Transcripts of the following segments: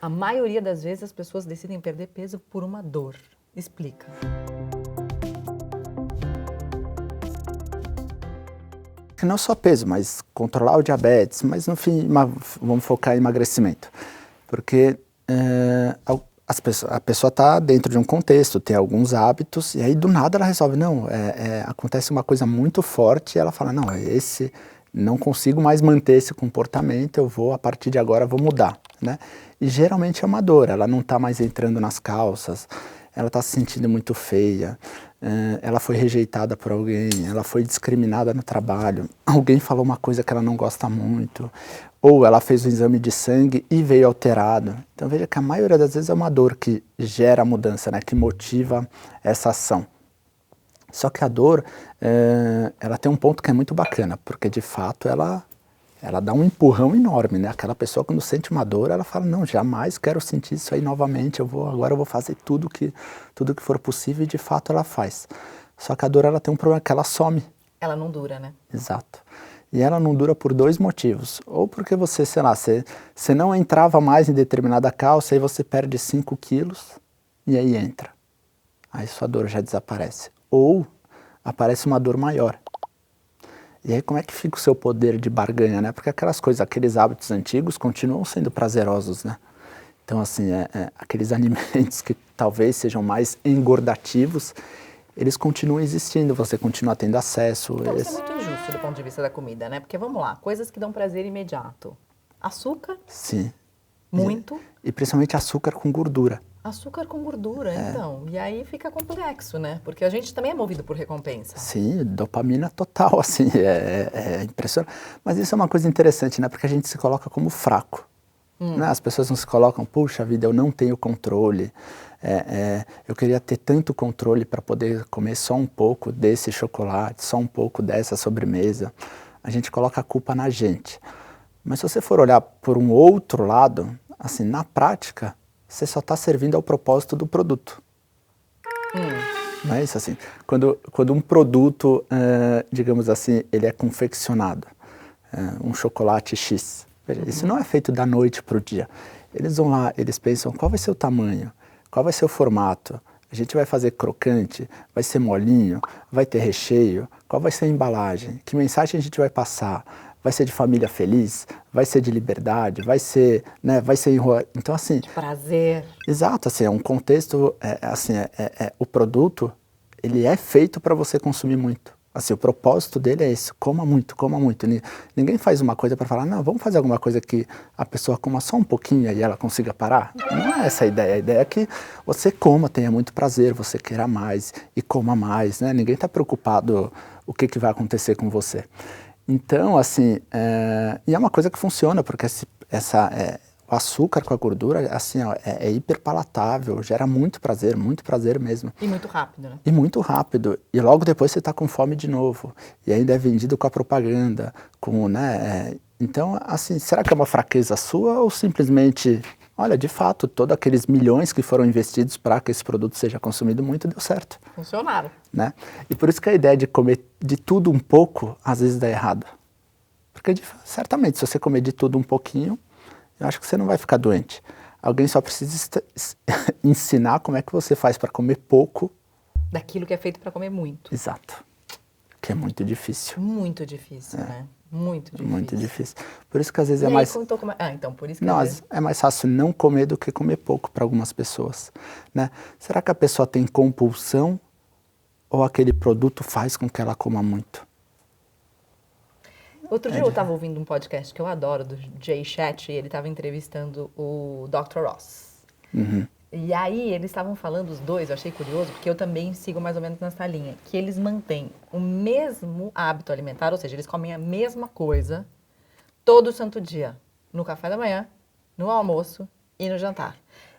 A maioria das vezes as pessoas decidem perder peso por uma dor. Explica. Não só peso, mas controlar o diabetes, mas no fim vamos focar em emagrecimento. Porque a pessoa está dentro de um contexto, tem alguns hábitos, e aí do nada ela resolve, não, acontece uma coisa muito forte e ela fala, não, não consigo mais manter esse comportamento, a partir de agora vou mudar, né? E geralmente é uma dor, ela não está mais entrando nas calças, ela está se sentindo muito feia, ela foi rejeitada por alguém, ela foi discriminada no trabalho, alguém falou uma coisa que ela não gosta muito, ou ela fez um exame de sangue e veio alterado. Então veja que a maioria das vezes é uma dor que gera a mudança, né, que motiva essa ação. Só que a dor, ela tem um ponto que é muito bacana, porque de fato ela dá um empurrão enorme, né? Aquela pessoa quando sente uma dor, ela fala, não, jamais quero sentir isso aí novamente, agora eu vou fazer tudo que for possível, e de fato ela faz. Só que a dor, ela tem um problema, que ela some. Ela não dura, né? Exato. E ela não dura por dois motivos. Ou porque você, sei lá, você não entrava mais em determinada calça, aí você perde 5 quilos, e aí entra. Aí sua dor já desaparece. Ou aparece uma dor maior. E aí como é que fica o seu poder de barganha, né? Porque aqueles hábitos antigos continuam sendo prazerosos, né? Então, assim, aqueles alimentos que talvez sejam mais engordativos, eles continuam existindo, você continua tendo acesso. Então, isso é muito injusto do ponto de vista da comida, né? Porque, vamos lá, coisas que dão prazer imediato. Açúcar, Sim. muito. E principalmente açúcar com gordura. Açúcar com gordura, então. E aí fica complexo, né? Porque a gente também é movido por recompensa. Sim, dopamina total, assim, é impressionante. Mas isso é uma coisa interessante, né? Porque a gente se coloca como fraco. Né? As pessoas não se colocam, puxa vida, eu não tenho controle. Eu queria ter tanto controle para poder comer só um pouco desse chocolate, só um pouco dessa sobremesa. A gente coloca a culpa na gente. Mas se você for olhar por um outro lado, assim, na prática, você só está servindo ao propósito do produto. Não é isso, assim? Quando um produto, digamos assim, ele é confeccionado, um chocolate X, veja, isso não é feito da noite para o dia. Eles vão lá, eles pensam qual vai ser o tamanho, qual vai ser o formato, a gente vai fazer crocante, vai ser molinho, vai ter recheio, qual vai ser a embalagem, que mensagem a gente vai passar, vai ser de família feliz, vai ser de liberdade, vai ser, né, então assim... De prazer. Exato, assim, é um contexto, o produto, ele é feito para você consumir muito. Assim, o propósito dele é esse, coma muito, coma muito. Ninguém faz uma coisa para falar, não, vamos fazer alguma coisa que a pessoa coma só um pouquinho e ela consiga parar. Não é essa a ideia é que você coma, tenha muito prazer, você queira mais e coma mais, né? Ninguém está preocupado o que vai acontecer com você. Então, assim, e é uma coisa que funciona, porque o açúcar com a gordura, assim, ó, é hiperpalatável, gera muito prazer mesmo. E muito rápido, né? E muito rápido. E logo depois você está com fome de novo. E ainda é vendido com a propaganda, né? Então, assim, será que é uma fraqueza sua ou simplesmente, olha, de fato, todos aqueles milhões que foram investidos para que esse produto seja consumido muito, deu certo. Funcionaram. Né? E por isso que a ideia de comer de tudo um pouco, às vezes dá errado. Porque, certamente, se você comer de tudo um pouquinho, eu acho que você não vai ficar doente. Alguém só precisa ensinar como é que você faz para comer pouco. Daquilo que é feito para comer muito. Exato. Que é muito difícil. Muito difícil, né? Muito difícil. Muito difícil. Por isso que às vezes e é mais... então, por isso que não, é mais fácil não comer do que comer pouco para algumas pessoas. Né? Será que a pessoa tem compulsão ou aquele produto faz com que ela coma muito? Outro dia eu estava ouvindo um podcast que eu adoro, do Jay Shetty, e ele estava entrevistando o Dr. Ross. E aí eles estavam falando, os dois, eu achei curioso, porque eu também sigo mais ou menos nessa linha, que eles mantêm o mesmo hábito alimentar, ou seja, eles comem a mesma coisa todo santo dia, no café da manhã, no almoço e no jantar.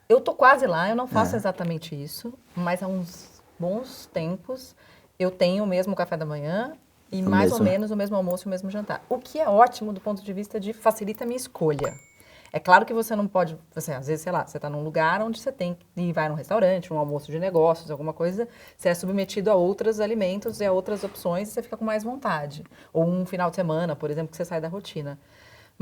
Eu tô quase lá, eu não faço exatamente isso, mas há uns bons tempos eu tenho o mesmo café da manhã e mais ou menos o mesmo almoço e o mesmo jantar. O que é ótimo do ponto de vista de facilita a minha escolha. É claro que você não pode, você, às vezes, sei lá, você está num lugar onde você tem que ir, vai num restaurante, um almoço de negócios, alguma coisa, você é submetido a outros alimentos e a outras opções e você fica com mais vontade. Ou um final de semana, por exemplo, que você sai da rotina.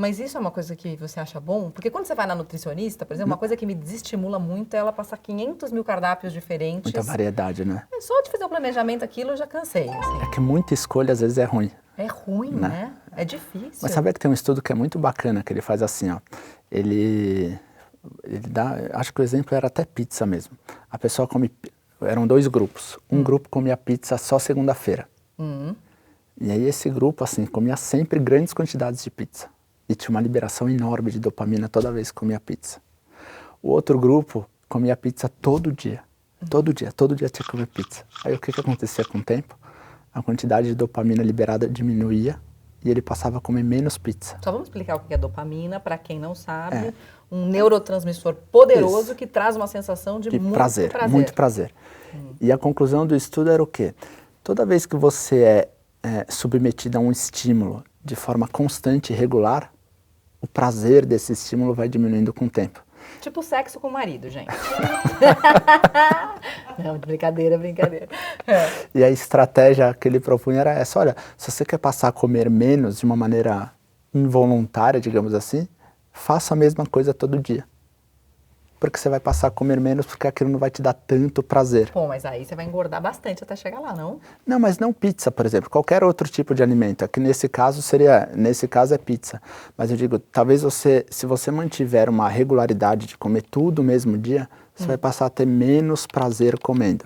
Mas isso é uma coisa que você acha bom? Porque quando você vai na nutricionista, por exemplo, uma coisa que me desestimula muito é ela passar 500 mil cardápios diferentes. Muita variedade, né? É só de fazer o planejamento aquilo eu já cansei, assim. É que muita escolha às vezes é ruim. É ruim, né? É difícil. Mas sabe que tem um estudo que é muito bacana, que ele faz assim, ó. Ele dá, acho que o exemplo era até pizza mesmo. A pessoa come, eram 2 grupos. Um grupo comia pizza só segunda-feira. E aí esse grupo, assim, comia sempre grandes quantidades de pizza. E tinha uma liberação enorme de dopamina toda vez que comia pizza. O outro grupo comia pizza todo dia. Todo dia tinha que comer pizza. Aí o que acontecia com o tempo? A quantidade de dopamina liberada diminuía e ele passava a comer menos pizza. Só vamos explicar o que é dopamina, para quem não sabe. Um neurotransmissor poderoso que traz uma sensação de muito prazer. Muito prazer. E a conclusão do estudo era o quê? Toda vez que você é submetido a um estímulo de forma constante e regular, o prazer desse estímulo vai diminuindo com o tempo. Tipo sexo com o marido, gente. Não, brincadeira. E a estratégia que ele propunha era essa, olha, se você quer passar a comer menos de uma maneira involuntária, digamos assim, faça a mesma coisa todo dia. Porque você vai passar a comer menos porque aquilo não vai te dar tanto prazer. Pô, mas aí você vai engordar bastante até chegar lá, não? Não, mas não pizza, por exemplo. Qualquer outro tipo de alimento. Aqui nesse caso é pizza. Mas eu digo, talvez se você mantiver uma regularidade de comer tudo no mesmo dia, você vai passar a ter menos prazer comendo.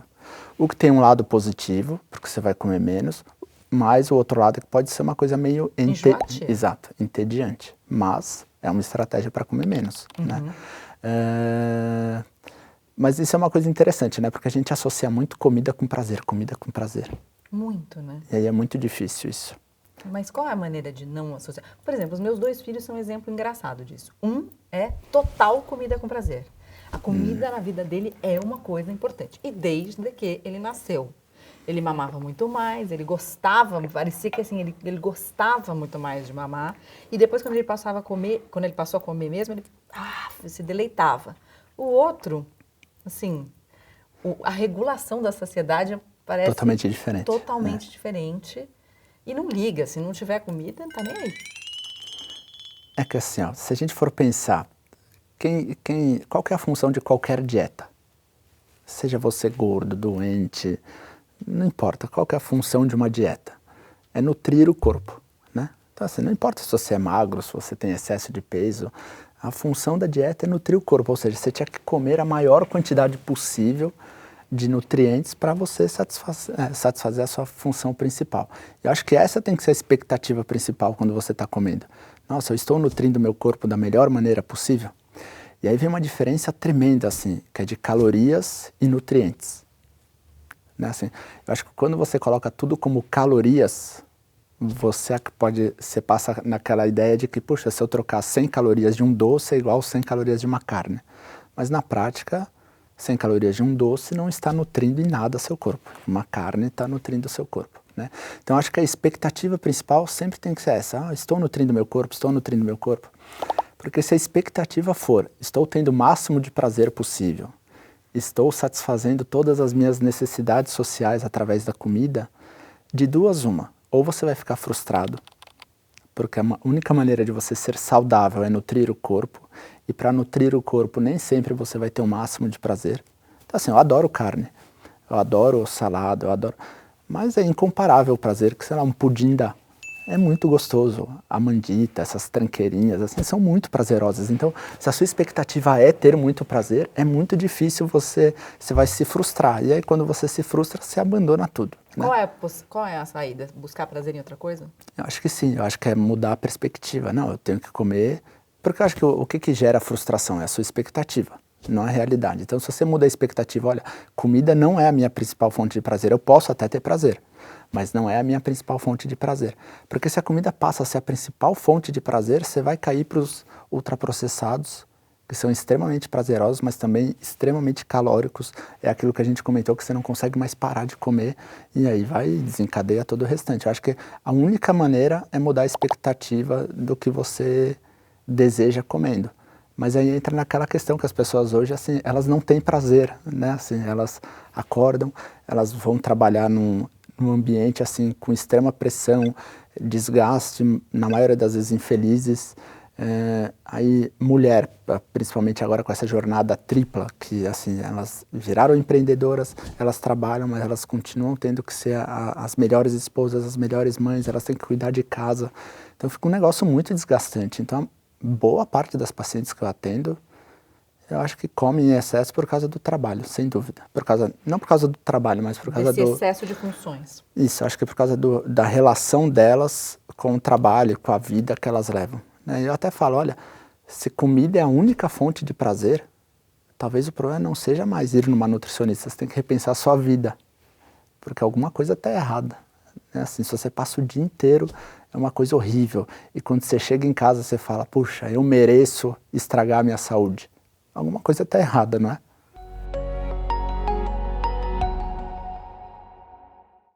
O que tem um lado positivo, porque você vai comer menos, mas o outro lado é que pode ser uma coisa meio entediante. Mas é uma estratégia para comer menos, né? Mas isso é uma coisa interessante, né? Porque a gente associa muito comida com prazer. Muito, né? E aí é muito difícil isso. Mas qual é a maneira de não associar? Por exemplo, os meus 2 filhos são um exemplo engraçado disso. Um é total comida com prazer. A comida na vida dele é uma coisa importante. E desde que ele nasceu. Ele mamava muito mais, ele gostava, parecia que assim, ele gostava muito mais de mamar. E depois, quando ele passou a comer mesmo, ele se deleitava. O outro, assim, a regulação da saciedade parece totalmente diferente. Totalmente diferente. E não liga, se não tiver comida, não tá nem aí. É que assim, ó, se a gente for pensar, qual que é a função de qualquer dieta? Seja você gordo, doente, não importa, qual que é a função de uma dieta? É nutrir o corpo, né? Então assim, não importa se você é magro, se você tem excesso de peso, a função da dieta é nutrir o corpo, ou seja, você tinha que comer a maior quantidade possível de nutrientes para você satisfazer a sua função principal. Eu acho que essa tem que ser a expectativa principal quando você está comendo. Nossa, eu estou nutrindo o meu corpo da melhor maneira possível? E aí vem uma diferença tremenda, assim, que é de calorias e nutrientes. Né? Assim, eu acho que quando você coloca tudo como calorias, você passa naquela ideia de que, puxa, se eu trocar 100 calorias de um doce é igual 100 calorias de uma carne. Mas na prática, 100 calorias de um doce não está nutrindo em nada seu corpo. Uma carne está nutrindo o seu corpo. Né? Então acho que a expectativa principal sempre tem que ser essa. Estou nutrindo meu corpo. Porque se a expectativa for, estou tendo o máximo de prazer possível, estou satisfazendo todas as minhas necessidades sociais através da comida, de duas uma. Ou você vai ficar frustrado, porque a única maneira de você ser saudável é nutrir o corpo, e para nutrir o corpo nem sempre você vai ter o máximo de prazer. Então assim, eu adoro carne, eu adoro salada, mas é incomparável o prazer que, sei lá, um pudim dá. É muito gostoso, a mandita, essas tranqueirinhas, assim, são muito prazerosas. Então, se a sua expectativa é ter muito prazer, é muito difícil você vai se frustrar. E aí, quando você se frustra, você abandona tudo. Né? Qual é a saída? Buscar prazer em outra coisa? Eu acho que sim, eu acho que é mudar a perspectiva. Não, eu tenho que comer, porque eu acho que o que gera frustração é a sua expectativa, não a realidade. Então, se você muda a expectativa, olha, comida não é a minha principal fonte de prazer, eu posso até ter prazer, mas não é a minha principal fonte de prazer. Porque se a comida passa a ser a principal fonte de prazer, você vai cair para os ultraprocessados, que são extremamente prazerosos, mas também extremamente calóricos. É aquilo que a gente comentou, que você não consegue mais parar de comer, e aí desencadeia todo o restante. Eu acho que a única maneira é mudar a expectativa do que você deseja comendo. Mas aí entra naquela questão que as pessoas hoje, assim, elas não têm prazer, né? Assim, elas acordam, elas vão trabalhar num ambiente assim com extrema pressão, desgaste, na maioria das vezes infelizes, Aí mulher, principalmente agora com essa jornada tripla, que assim, elas viraram empreendedoras, elas trabalham, mas elas continuam tendo que ser as melhores esposas, as melhores mães, elas têm que cuidar de casa. Então fica um negócio muito desgastante. Então boa parte das pacientes que eu atendo, eu acho que comem em excesso por causa do trabalho, sem dúvida. Não por causa do trabalho, mas por causa Desse excesso de funções. Isso, acho que é por causa da relação delas com o trabalho, com a vida que elas levam. Eu até falo, olha, se comida é a única fonte de prazer, talvez o problema não seja mais ir numa nutricionista, você tem que repensar a sua vida, porque alguma coisa está errada. Assim, se você passa o dia inteiro, é uma coisa horrível. E quando você chega em casa, você fala, puxa, eu mereço estragar a minha saúde. Alguma coisa está errada, não é?